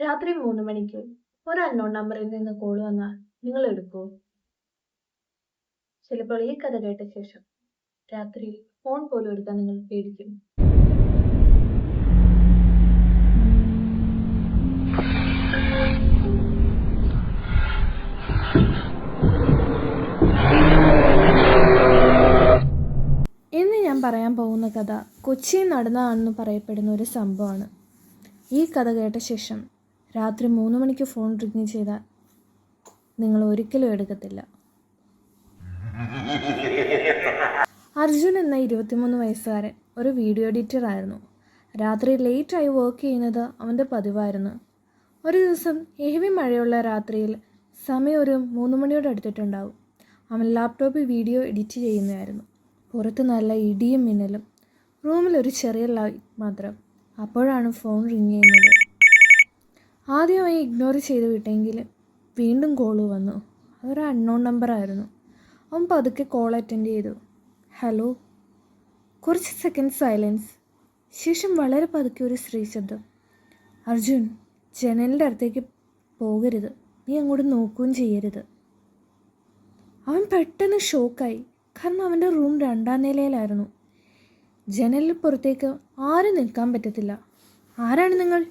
രാത്രി 3 മണിക്ക് ഒരു അൺനോൺ നമ്പറിൽ നിന്ന് കോൾ വന്നാൽ നിങ്ങൾ എടുക്കുമോ? ചിലപ്പോൾ ഈ കഥ കേട്ട ശേഷം രാത്രിയിൽ ഫോൺ പോലും എടുക്കാൻ നിങ്ങൾ പേടിക്കും. ഇന്ന് ഞാൻ പറയാൻ പോകുന്ന കഥ കൊച്ചിയിൽ നടന്നതാണെന്ന് പറയപ്പെടുന്ന ഒരു സംഭവമാണ്. ഈ കഥ കേട്ട ശേഷം രാത്രി 3 മണിക്ക് ഫോൺ റിങ് ചെയ്താൽ നിങ്ങൾ ഒരിക്കലും എടുക്കത്തില്ല. അർജുൻ എന്ന 23 വയസ്സുകാരൻ ഒരു വീഡിയോ എഡിറ്റർ ആയിരുന്നു. രാത്രി ലേറ്റായി വർക്ക് ചെയ്യുന്നത് അവൻ്റെ പതിവായിരുന്നു. ഒരു ദിവസം ഹെവി മഴയുള്ള രാത്രിയിൽ സമയം ഒരു 3 മണിയോട് അടുത്തിട്ടുണ്ടാവും. അവൻ ലാപ്ടോപ്പിൽ വീഡിയോ എഡിറ്റ് ചെയ്യുന്നതായിരുന്നു. പുറത്ത് നല്ല ഇടിയും മിന്നലും, റൂമിലൊരു ചെറിയ ലൈറ്റ് മാത്രം. അപ്പോഴാണ് ഫോൺ റിങ് ചെയ്യുന്നത്. ആദ്യമായി ഇഗ്നോർ ചെയ്ത് വിട്ടെങ്കിൽ വീണ്ടും കോള് വന്നു. അതൊരു അൺനോൺ നമ്പറായിരുന്നു. അവൻ പതുക്കെ കോൾ അറ്റൻഡ് ചെയ്തു. ഹലോ. കുറച്ച് സെക്കൻഡ് സൈലൻസ്. ശേഷം വളരെ പതുക്കെ ഒരു സ്ത്രീ ശബ്ദം. അർജുൻ, ജനലിൻ്റെ അടുത്തേക്ക് പോകരുത്, നീ അങ്ങോട്ട് നോക്കുകയും ചെയ്യരുത്. അവൻ പെട്ടെന്ന് ഷോക്കായി. കാരണം അവൻ്റെ റൂം 2ാം നിലയിലായിരുന്നു. ജനലിൽ പുറത്തേക്ക് ആരും നിൽക്കാൻ പറ്റത്തില്ല. ആരാണ് നിങ്ങൾ?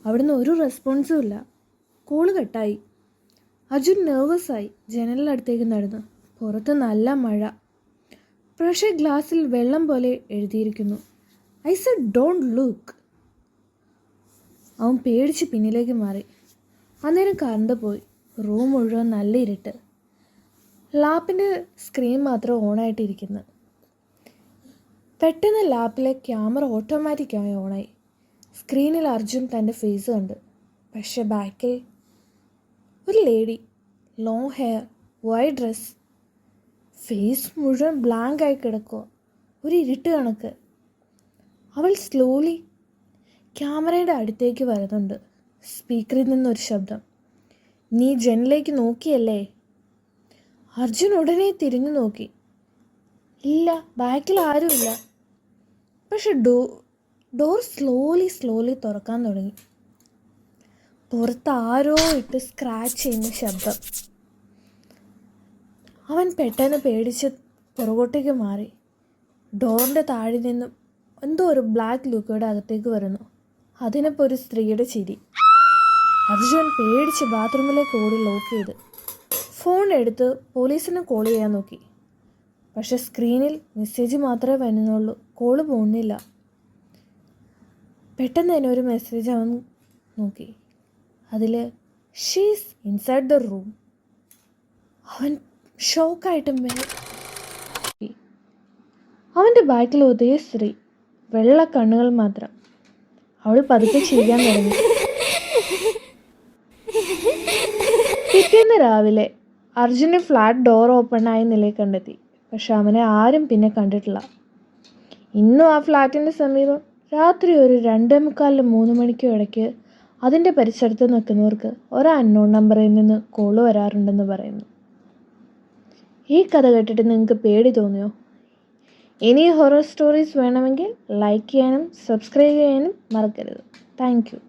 അവിടുന്ന് ഒരു റെസ്പോൺസും ഇല്ല. കോള് കട്ടായി. അർജുൻ നെർവസായി ജനലിനടുത്തേക്ക് നടന്നു. പുറത്ത് നല്ല മഴ. പക്ഷേ ഗ്ലാസ്സിൽ വെള്ളം പോലെ എഴുതിയിരിക്കുന്നു, ഐ സെഡ് ഡോണ്ട് ലുക്ക്. അവൻ പേടിച്ച് പിന്നിലേക്ക് മാറി. അന്നേരം കറണ്ട് പോയി. റൂം മുഴുവൻ നല്ല ഇരുട്ട്. ലാപ്പിൻ്റെ സ്ക്രീൻ മാത്രം ഓണായിട്ടിരിക്കുന്നു. പെട്ടെന്ന് ലാപ്പിലെ ക്യാമറ ഓട്ടോമാറ്റിക്കായി ഓണായി. സ്ക്രീനിൽ അർജുൻ തൻ്റെ ഫേസ് കണ്ടു. പക്ഷെ ബാക്കിൽ ഒരു lady, long hair, white dress. Face മുഴുവൻ ബ്ലാങ്കായി കിടക്കുക, ഒരു ഇരുട്ട് കണക്ക്. അവൾ സ്ലോലി ക്യാമറയുടെ അടുത്തേക്ക് വരുന്നുണ്ട്. സ്പീക്കറിൽ നിന്നൊരു ശബ്ദം, നീ ജനലിലേക്ക് നോക്കിയല്ലേ? അർജുൻ ഉടനെ തിരിഞ്ഞു നോക്കി. ഇല്ല, ബാക്കിൽ ആരുമില്ല. പക്ഷെ ഡോർ സ്ലോലി തുറക്കാൻ തുടങ്ങി. പുറത്ത് ആരോ ഇട്ട് സ്ക്രാച്ച് ചെയ്യുന്ന ശബ്ദം. അവൻ പെട്ടെന്ന് പേടിച്ച് പുറകോട്ടേക്ക് മാറി. ഡോറിൻ്റെ താഴെ നിന്നും എന്തോ ഒരു ബ്ലാക്ക് ലുക്കോടെ അകത്തേക്ക് വരുന്നു. അതിനപ്പോൾ ഒരു സ്ത്രീയുടെ ചിരി. അർജുൻ പേടിച്ച് ബാത്റൂമിലേക്ക് ഓടി ലോക്ക് ചെയ്ത് ഫോൺ എടുത്ത് പോലീസിനെ കോൾ ചെയ്യാൻ നോക്കി. പക്ഷെ സ്ക്രീനിൽ മെസ്സേജ് മാത്രമേ വരുന്നുള്ളൂ, കോള് പോകുന്നില്ല. പെട്ടെന്ന് തന്നെ ഒരു മെസ്സേജ് അവൻ നോക്കി. അതിൽ ഷീസ് ഇൻസൈഡ് ദ റൂം. അവൻ ഷോക്കായിട്ട് അവൻ്റെ ബാക്കിൽ ഒതേ സ്ത്രീ, വെള്ള കണ്ണുകൾ മാത്രം. അവൾ പതുക്കെ ചെയ്യാൻ തുടങ്ങി. പിറ്റേന്ന് രാവിലെ അർജുന് ഫ്ലാറ്റ് ഡോർ ഓപ്പണായ നിലയിൽ കണ്ടെത്തി. പക്ഷെ അവനെ ആരും പിന്നെ കണ്ടിട്ടില്ല. ഇന്നും ആ ഫ്ലാറ്റിൻ്റെ സമീപം രാത്രി ഒരു 2:45-3 മണിക്കും ഇടയ്ക്ക് അതിൻ്റെ പരിസരത്ത് നിൽക്കുന്നവർക്ക് ഒരു അൺനോൺ നമ്പറിൽ നിന്ന് കോള് വരാറുണ്ടെന്ന് പറയുന്നു. ഈ കഥ കേട്ടിട്ട് നിങ്ങൾക്ക് പേടി തോന്നിയോ? ഇനി ഹൊറർ സ്റ്റോറീസ് വേണമെങ്കിൽ ലൈക്ക് ചെയ്യാനും സബ്സ്ക്രൈബ് ചെയ്യാനും മറക്കരുത്. Thank you.